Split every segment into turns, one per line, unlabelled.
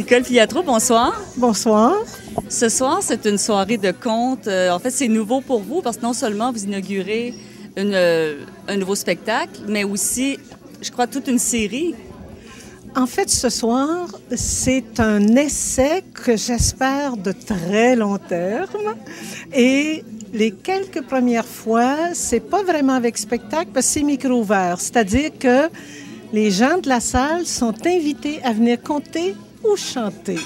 Nicole Filiatro, bonsoir.
Bonsoir.
Ce soir, c'est une soirée de contes. En fait, c'est nouveau pour vous parce que non seulement vous inaugurez un nouveau spectacle, mais aussi, je crois, toute une série.
En fait, ce soir, c'est un essai que j'espère de très long terme. Et les quelques premières fois, c'est pas vraiment avec spectacle parce que c'est micro ouvert. C'est-à-dire que les gens de la salle sont invités à venir conter ou chanter.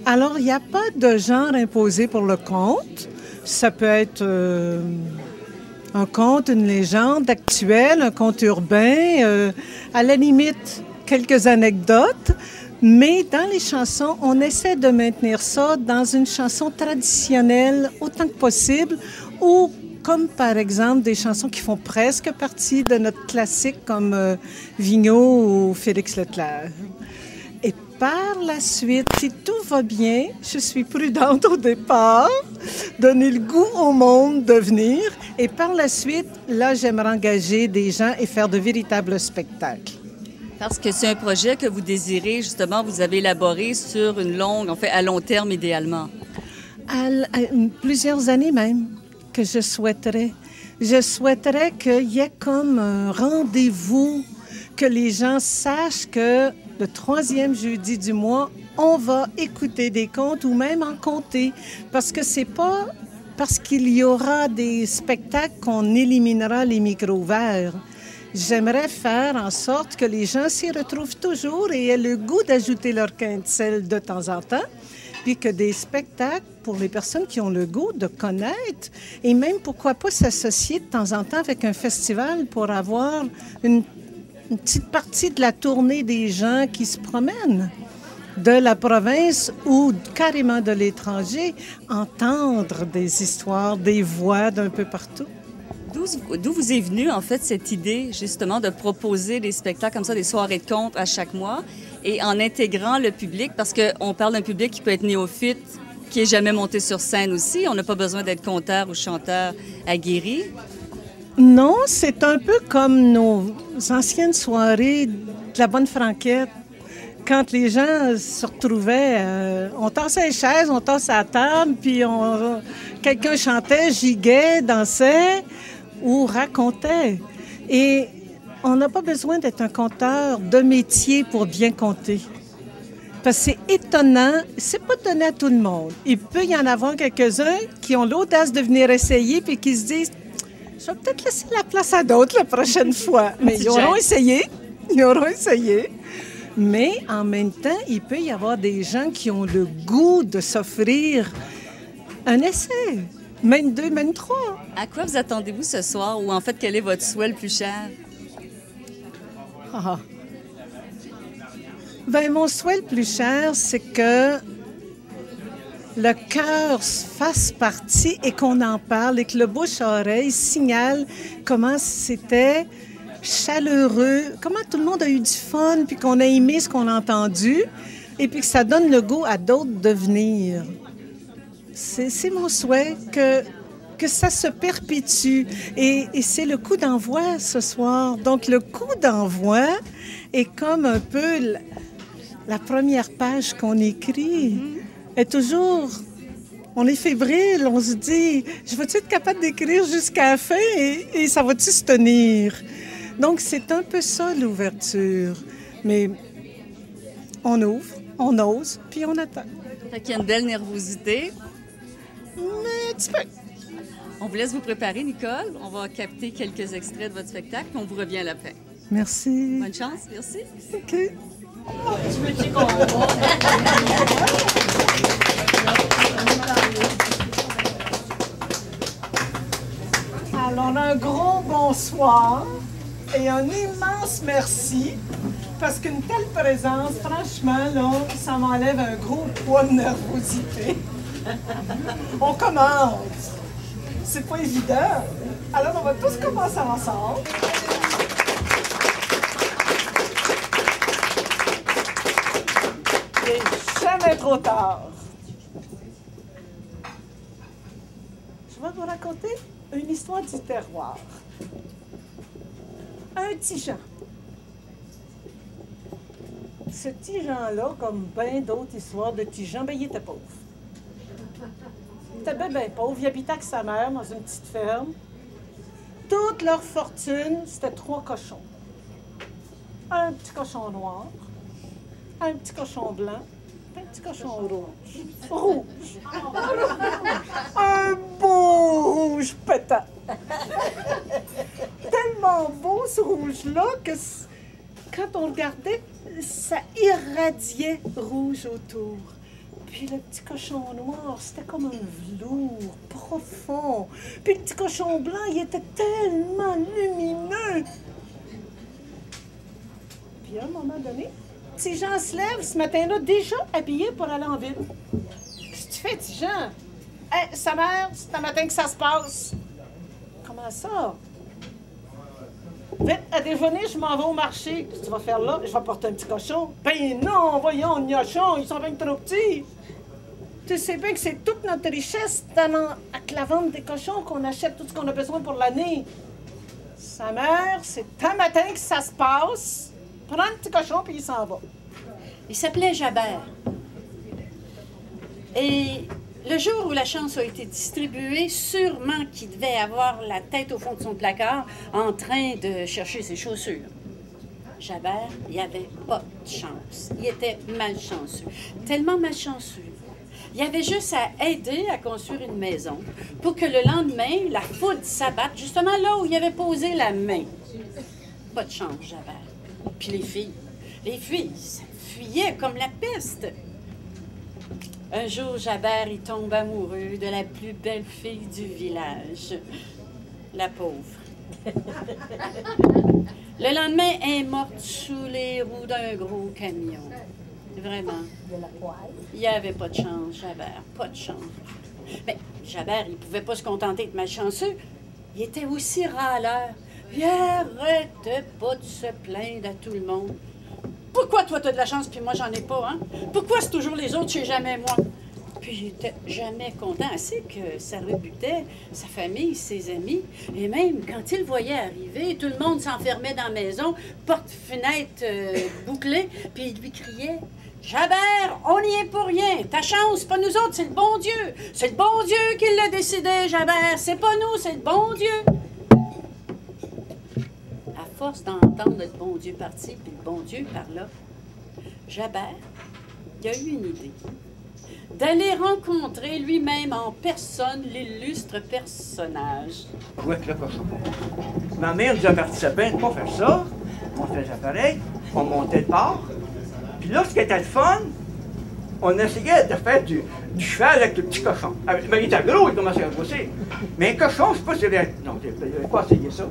Alors, il n'y a pas de genre imposé pour le conte. Ça peut être un conte, une légende actuelle, un conte urbain, à la limite, quelques anecdotes. Mais dans les chansons, on essaie de maintenir ça dans une chanson traditionnelle autant que possible ou comme par exemple des chansons qui font presque partie de notre classique comme Vigneault ou Félix Leclerc. Et par la suite, si tout va bien, je suis prudente au départ, donner le goût au monde de venir. Et par la suite, là, j'aimerais engager des gens et faire de véritables spectacles.
Parce que c'est un projet que vous désirez, justement, vous avez élaboré sur une longue, en fait, à long terme idéalement.
À plusieurs années même que je souhaiterais. Je souhaiterais qu'il y ait comme un rendez-vous, que les gens sachent que le 3e jeudi du mois, on va écouter des contes ou même en compter. Parce que c'est pas parce qu'il y aura des spectacles qu'on éliminera les micros ouverts. J'aimerais faire en sorte que les gens s'y retrouvent toujours et aient le goût d'ajouter leur grain de sel de temps en temps, puis que des spectacles pour les personnes qui ont le goût de connaître et même, pourquoi pas, s'associer de temps en temps avec un festival pour avoir une petite partie de la tournée des gens qui se promènent de la province ou carrément de l'étranger, entendre des histoires, des voix d'un peu partout.
D'où vous est venue, en fait, cette idée, justement, de proposer des spectacles comme ça, des soirées de contes à chaque mois, et en intégrant le public, parce qu'on parle d'un public qui peut être néophyte, qui n'est jamais monté sur scène aussi. On n'a pas besoin d'être conteur ou chanteur aguerri.
Non, c'est un peu comme nos anciennes soirées de la Bonne Franquette. Quand les gens se retrouvaient, on tassait les chaises, on tassait la table, puis quelqu'un chantait, giguait, dansait ou racontait. Et on n'a pas besoin d'être un conteur de métier pour bien compter. Parce que c'est étonnant, c'est pas donné à tout le monde. Il peut y en avoir quelques-uns qui ont l'audace de venir essayer puis qui se disent « Je vais peut-être laisser la place à d'autres la prochaine fois. » Mais ils auront essayé. Mais en même temps, il peut y avoir des gens qui ont le goût de s'offrir un essai, même 2, même 3.
À quoi vous attendez-vous ce soir? Ou en fait, quel est votre souhait le plus cher?
Bien, mon souhait le plus cher, c'est que le cœur fasse partie et qu'on en parle et que le bouche-oreille signale comment c'était chaleureux, comment tout le monde a eu du fun, puis qu'on a aimé ce qu'on a entendu, et puis que ça donne le goût à d'autres de venir. C'est mon souhait, que ça se perpétue. Et c'est le coup d'envoi ce soir. Donc, le coup d'envoi est comme un peu la première page qu'on écrit. Est toujours... On est fébrile, on se dit, je vais-tu être capable d'écrire jusqu'à la fin et ça va-tu se tenir? Donc, c'est un peu ça, l'ouverture. Mais on ouvre, on ose, puis on attend.
Fait qu'il y a une belle nervosité.
Mais un petit peu.
On vous laisse vous préparer, Nicole. On va capter quelques extraits de votre spectacle, puis on vous revient à la fin.
Merci.
Bonne chance, merci.
OK.
Je me dis qu'on va.
Alors, un gros bonsoir et un immense merci, parce qu'une telle présence, franchement, là, ça m'enlève un gros poids de nervosité. On commence. C'est pas évident. Alors, on va tous commencer ensemble. Et jamais trop tard. Je vais vous raconter une histoire du terroir. Un petit Jean. ce Tigean-là, comme bien d'autres histoires de Tigean, ben, il était pauvre. Il était bien pauvre. Il habitait avec sa mère dans une petite ferme. Toute leur fortune, c'était 3 cochons. Un petit cochon noir, un petit cochon blanc, un petit cochon rouge. Rouge! Un beau rouge pétant! Tellement beau ce rouge-là que quand on regardait, ça irradiait rouge autour. Puis le petit cochon noir, c'était comme un velours profond. Puis le petit cochon blanc, il était tellement lumineux. Puis à un moment donné, Tigean se lève ce matin-là, déjà habillé pour aller en ville. Qu'est-ce que tu fais, Tigean? Hey, sa mère, c'est un matin que ça se passe. Comment ça? Vite, à déjeuner, je m'en vais au marché. Qu'est-ce que tu vas faire là? Je vais porter un petit cochon. Ben non, voyons, gnochon, ils sont bien trop petits. Tu sais bien que c'est toute notre richesse avec la vente des cochons qu'on achète tout ce qu'on a besoin pour l'année. Sa mère, c'est un matin que ça se passe. Prends un petit cochon, puis il s'en va.
Il s'appelait Jabert. Et le jour où la chance a été distribuée, sûrement qu'il devait avoir la tête au fond de son placard en train de chercher ses chaussures. Jabert, il n'y avait pas de chance. Il était malchanceux. Tellement malchanceux. Il avait juste à aider à construire une maison pour que le lendemain, la foudre s'abatte justement là où il avait posé la main. Pas de chance, Jabert. Puis les filles, ça fuyait comme la peste. Un jour, Jabert, il tombe amoureux de la plus belle fille du village, la pauvre. Le lendemain, elle est morte sous les roues d'un gros camion. Vraiment. Il n'y avait pas de chance, Jabert, pas de chance. Mais Jabert, il ne pouvait pas se contenter de malchanceux. Il était aussi râleur. Il arrêtait pas de se plaindre à tout le monde. Pourquoi toi, t'as de la chance, puis moi, j'en ai pas, hein? Pourquoi c'est toujours les autres, c'est jamais moi? Puis j'étais jamais content. Assez que ça rebutait sa famille, ses amis. Et même quand il le voyait arriver, tout le monde s'enfermait dans la maison, porte-fenêtre bouclée, puis il lui criait « Jabert, on n'y est pour rien. Ta chance, c'est pas nous autres, c'est le bon Dieu. C'est le bon Dieu qui l'a décidé, Jabert. C'est pas nous, c'est le bon Dieu. » À force d'entendre le bon Dieu parti, puis le bon Dieu par là, Jabert, il a eu une idée. D'aller rencontrer lui-même en personne l'illustre personnage.
Jouer avec le cochon. Ma mère nous a participé, on faire ça, on faisait pareil, on montait le port. Puis là, ce qui était le fun, on essayait de faire du cheval avec le petit cochon. Mais il était gros, il commençait à grossir. Mais un cochon, je ne sais pas si c'est vrai. Non, je n'avais pas essayé ça.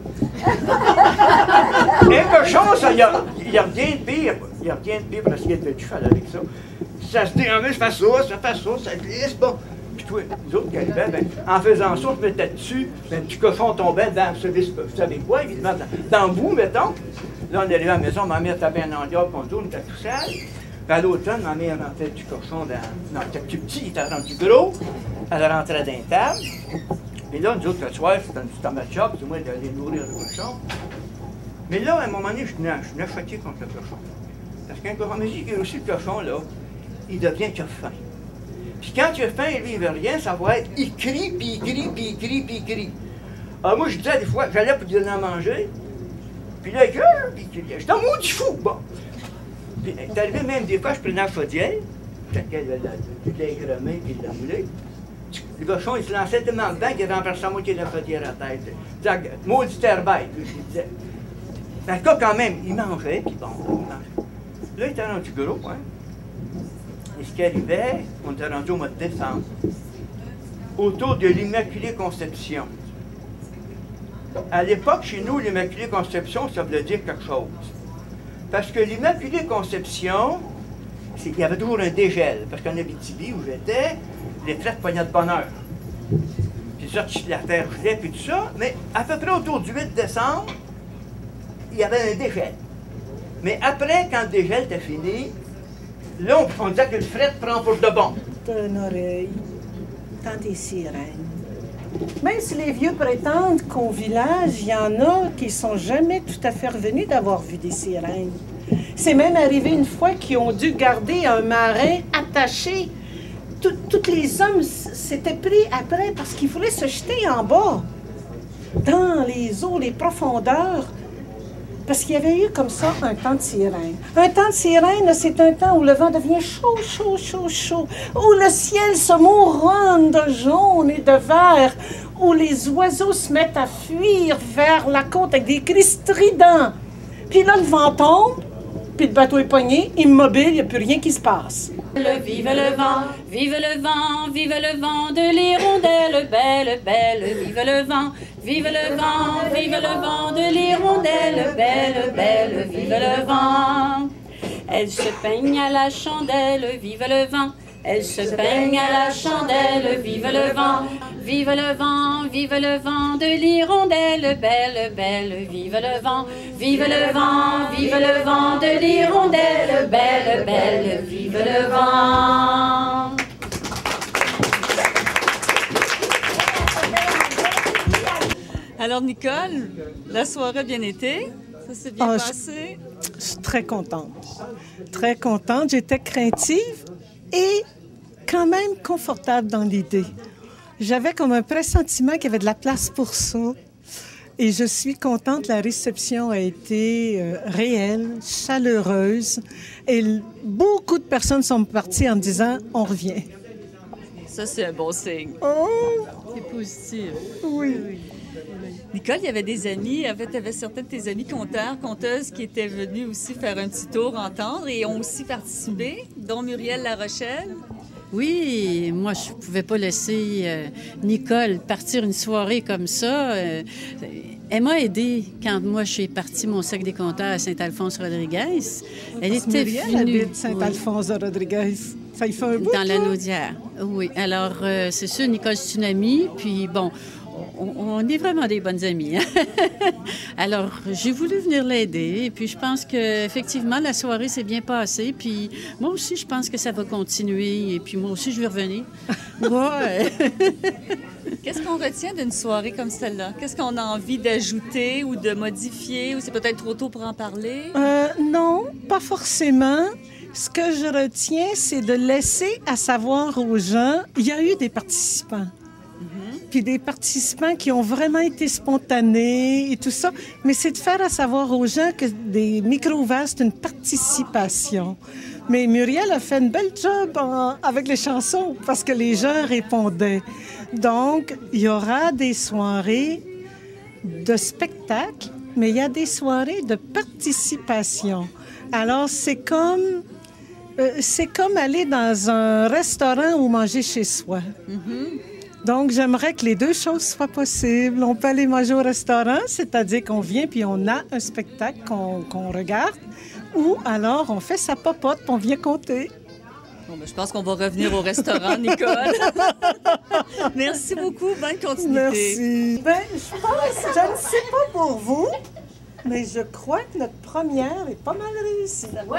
Un cochon, ça, il n'y a rien de pire. Il n'y a rien de pire pour essayer de faire du cheval avec ça. Ça se déramait, ça fait ça glisse, bon. Puis toi, les autres qui arrivaient, ben, en faisant ça, on se mettait dessus, ben, le petit cochon tombait dans, vous savez quoi, évidemment, dans le bout, mettons. Là, on est arrivé à la maison, ma mère tapait un endiable, on était tout seul. Puis à l'automne, ma mère rentrait du cochon dans... Non, il était plus petit, il était rendu gros. Elle rentrait dans une table. Et là, nous autres, le soir, c'était une petite match-up, c'est moi d'aller nourrir le cochon. Mais là, à un moment donné, je venais choquer contre le cochon. Parce qu'un cochon, mais j'ai aussi le cochon, là, il devient qu'il a faim. Puis quand il a faim, lui, il veut rien savoir, il crie, puis il crie, puis il crie, puis il crie. Alors moi, je disais des fois, j'allais pour lui donner à manger, puis là, il crie, puis il criait. J'étais un maudit fou, bon. Puis, c'est arrivé même des fois, je prenais la chaudière, peut-être qu'elle l'a égremé, puis il l'a moulé. Le cochon, il se lançait tellement dedans qu'il avait renversé la moitié de la chaudière à la tête. Il disait, maudit herbaille, je disais. En tout cas, quand même, il mangeait, puis bon, il mangeait. Là, il était rendu gros, hein. Et ce qui arrivait, on était rendu au mois de décembre, autour de l'Immaculée Conception. À l'époque, chez nous, l'Immaculée Conception, ça voulait dire quelque chose. Parce que l'Immaculée Conception, il y avait toujours un dégel. Parce qu'en Abitibi, où j'étais, les traites pognaient de bonheur. Puis ça, la terre gelait, puis tout ça. Mais à peu près autour du 8 décembre, il y avait un dégel. Mais après, quand le dégel était fini, là, on disait que le fret prend pour de bon.
D'une oreille, tant et sirène. Même si les vieux prétendent qu'au village, il y en a qui ne sont jamais tout à fait revenus d'avoir vu des sirènes. C'est même arrivé une fois qu'ils ont dû garder un marin attaché. Tous les hommes s'étaient pris après parce qu'ils voulaient se jeter en bas, dans les eaux, les profondeurs. Parce qu'il y avait eu comme ça un temps de sirène. Un temps de sirène, c'est un temps où le vent devient chaud, chaud, chaud, chaud, où le ciel se mouronne de jaune et de vert, où les oiseaux se mettent à fuir vers la côte avec des cris stridents. Puis là, le vent tombe, puis le bateau est pogné, immobile, il n'y a plus rien qui se passe.
Vive le vent, vive le vent, vive le vent de l'hirondelle, belle, belle, vive le vent, vive le vent, vive le vent de l'hirondelle, belle, belle, vive le vent. Elle se peigne à la chandelle, vive le vent, elle se peigne à la chandelle, vive le vent, vive le vent, vive le vent de l'hirondelle, belle, belle, vive le vent, vive le vent, vive le vent de l'hirondelle, belle, belle, vive le vent.
Alors, Nicole, la soirée a bien été? Ça s'est bien passé?
Je suis très contente. Très contente. J'étais craintive et quand même confortable dans l'idée. J'avais comme un pressentiment qu'il y avait de la place pour ça. Et je suis contente. La réception a été réelle, chaleureuse. Et beaucoup de personnes sont parties en me disant « on revient ».
Ça, c'est un bon signe.
Oh!
C'est positif.
Oui.
Nicole, il y avait des amis, en fait, tu avais certains de tes amis conteurs, conteuses qui étaient venus aussi faire un petit tour entendre et ont aussi participé, dont Muriel Larochelle.
Oui, moi, je ne pouvais pas laisser Nicole partir une soirée comme ça. Elle m'a aidée quand moi, j'ai parti mon sac des compteurs à Saint-Alphonse-Rodriguez. Elle était
Muriel
venue...
habite Saint-Alphonse-Rodriguez. Ça y fait un bout,
dans la Naudière, oui. Alors, c'est sûr, Nicole, c'est une amie, puis bon... On est vraiment des bonnes amies. Hein? Alors, j'ai voulu venir l'aider. Et puis, je pense qu'effectivement, la soirée s'est bien passée. Puis, moi aussi, je pense que ça va continuer. Et puis, moi aussi, je vais revenir. Ouais.
Qu'est-ce qu'on retient d'une soirée comme celle-là? Qu'est-ce qu'on a envie d'ajouter ou de modifier? Ou c'est peut-être trop tôt pour en parler?
Non, pas forcément. Ce que je retiens, c'est de laisser à savoir aux gens, il y a eu des participants. Puis des participants qui ont vraiment été spontanés et tout ça. Mais c'est de faire à savoir aux gens que des micro-ouverts, c'est une participation. Mais Muriel a fait une belle job avec les chansons parce que les gens répondaient. Donc, il y aura des soirées de spectacle, mais il y a des soirées de participation. Alors, c'est comme aller dans un restaurant ou manger chez soi. Donc, j'aimerais que les deux choses soient possibles. On peut aller manger au restaurant, c'est-à-dire qu'on vient puis on a un spectacle qu'on regarde, ou alors on fait sa popote puis on vient compter.
Bon, ben, je pense qu'on va revenir au restaurant, Nicole. Merci beaucoup. Bonne continuité.
Merci. Ben, je ne sais pas pour vous, mais je crois que notre première est pas mal réussie.
Ouais!